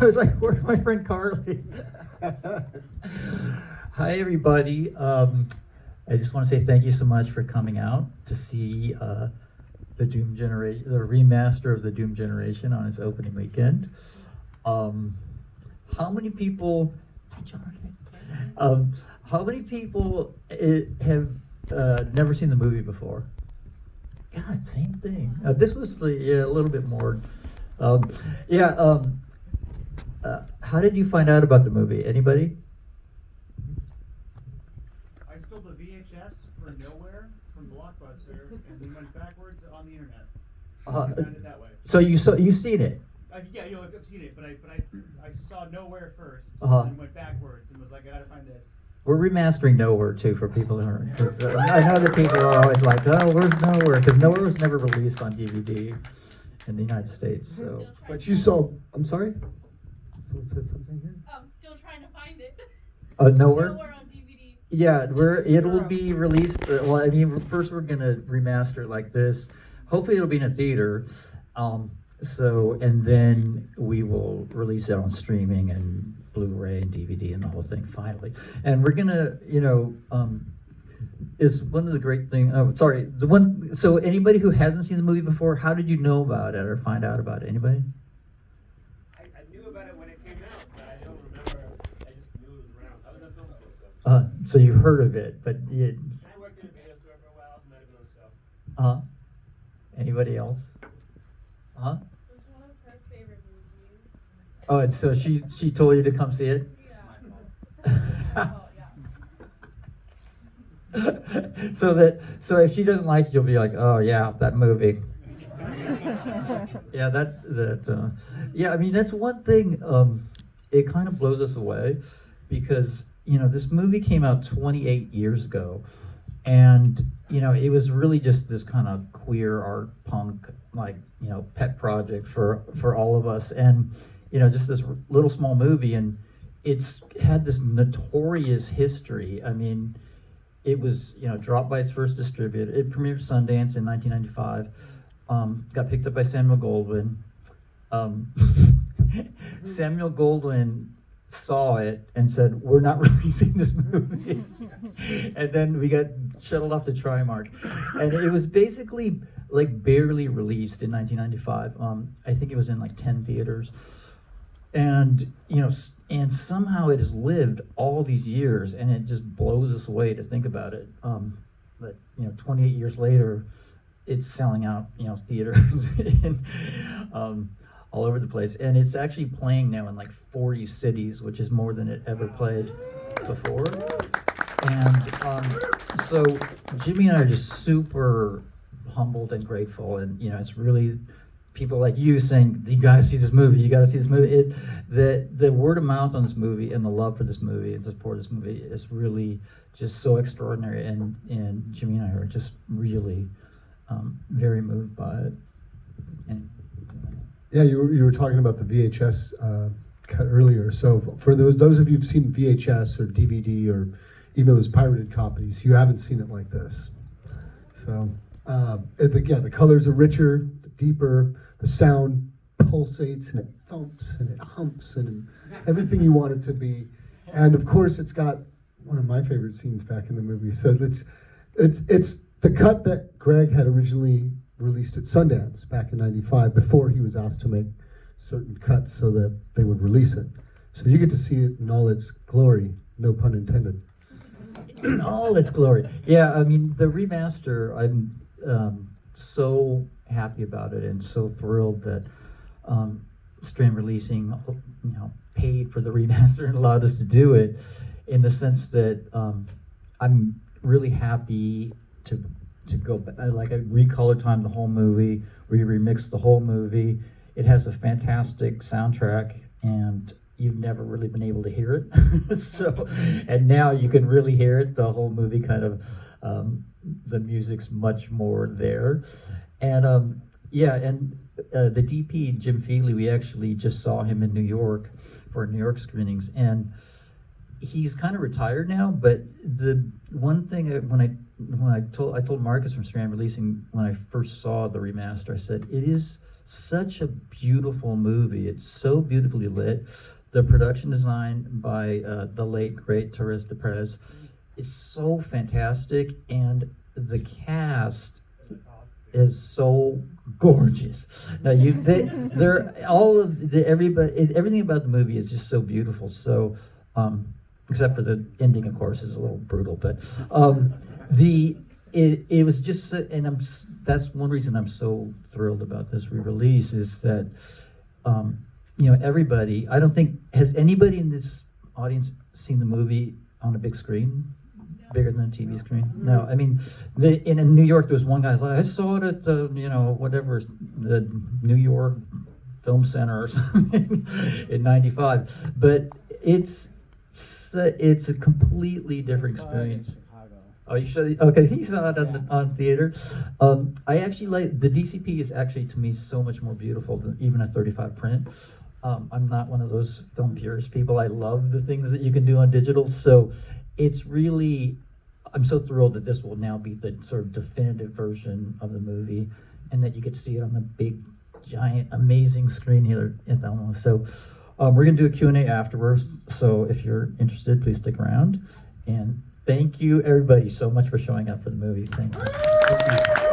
I was like, where's my friend Carly? Hi, everybody. I just want to say thank you so much for coming out to see the Doom Generation, the remaster of the Doom Generation on its opening weekend. How many people? Hi, Jonathan. How many people have never seen the movie before? God, same thing. This was a little bit more. How did you find out about the movie? Anybody? I stole the VHS for Nowhere from Blockbuster and then went backwards on the internet. I found it that way. So you've seen it? I've seen it, but I saw Nowhere first and went backwards and was like, I gotta find this. We're remastering Nowhere too for people who aren't. I know that people are always like, "Oh, where's Nowhere?" Because Nowhere was never released on DVD in the United States. So, but you saw. I'm sorry. Someone said something here. I'm still trying to find it. Nowhere. Nowhere on DVD. Yeah, it will be released. Well, I mean, first we're gonna remaster it like this. Hopefully, it'll be in a theater. And then we will release it on streaming and Blu-ray and DVD and the whole thing finally. And we're gonna, is one of the great things. Oh, sorry, the one. So anybody who hasn't seen the movie before, how did you know about it or find out about it? Anybody? I knew about it when it came out, but I don't remember. I just knew it was around. I was in film school, so. So you've heard of it, but you. I worked in a video store for a while, so might have been on the show. Anybody else? It's one of her favorite movies. Oh, and so she told you to come see it? Yeah. So if she doesn't like it, you'll be like, oh yeah, that movie. Yeah, I mean, that's one thing, it kind of blows us away because, this movie came out 28 years ago and, it was really just this kind of queer art punk, pet project for all of us. And, just this little small movie, and it's had this notorious history. I mean, it was, dropped by its first distributor. It premiered Sundance in 1995. Got picked up by Samuel Goldwyn. Samuel Goldwyn saw it and said, "We're not releasing this movie." And then we got shuttled off to Trimark. And it was basically barely released in 1995. I think it was in 10 theaters. And, and somehow it has lived all these years, and it just blows us away to think about it. But 28 years later, it's selling out, theaters in, all over the place, and it's actually playing now in 40 cities, which is more than it ever played before. And so Jimmy and I are just super humbled and grateful, and it's really people like you saying, you gotta see this movie, you gotta see this movie. The word of mouth on this movie and the love for this movie and support of this movie is really just so extraordinary, and Jimmy and I are just really very moved by it. And, yeah, you were talking about the VHS cut earlier. So for those of you who've seen VHS or DVD or even those pirated copies, you haven't seen it like this. So the colors are richer, deeper, the sound pulsates and it thumps and it humps and everything you want it to be. And of course it's got one of my favorite scenes back in the movie. So it's the cut that Gregg had originally released at Sundance back in '95 before he was asked to make certain cuts so that they would release it. So you get to see it in all its glory, no pun intended. In all its glory. Yeah, I mean, the remaster, I'm so happy about it and so thrilled that Strand Releasing, paid for the remaster and allowed us to do it, in the sense that I'm really happy to go back. I recolor time the whole movie, remix the whole movie. It has a fantastic soundtrack, and you've never really been able to hear it. So, and now you can really hear it. The whole movie kind of, the music's much more there. And the DP, Jim Feely, we actually just saw him in New York for New York screenings, and he's kind of retired now. But the one thing I told Marcus from Strand Releasing when I first saw the remaster, I said, it is such a beautiful movie. It's so beautifully lit. The production design by the late great Torres de Perez is so fantastic, and the cast is so gorgeous. Now they're all of the everything about the movie is just so beautiful. So, except for the ending, of course, is a little brutal. But it was just, and that's one reason I'm so thrilled about this re-release is that everybody. I don't think has anybody in this audience seen the movie on a big screen. Bigger than a TV screen? No, I mean, in New York, there was one guy's like, I saw it at the, whatever, the New York Film Center or something in '95. But it's a completely different experience. Oh, you should. Okay, he saw it on theater. I actually like the DCP is actually to me so much more beautiful than even a 35 print. I'm not one of those film purist people. I love the things that you can do on digital. So it's really, I'm so thrilled that this will now be the sort of definitive version of the movie, and that you get to see it on the big, giant, amazing screen here at Alamo. So we're gonna do a Q&A afterwards. So if you're interested, please stick around. And thank you everybody so much for showing up for the movie. Thank you.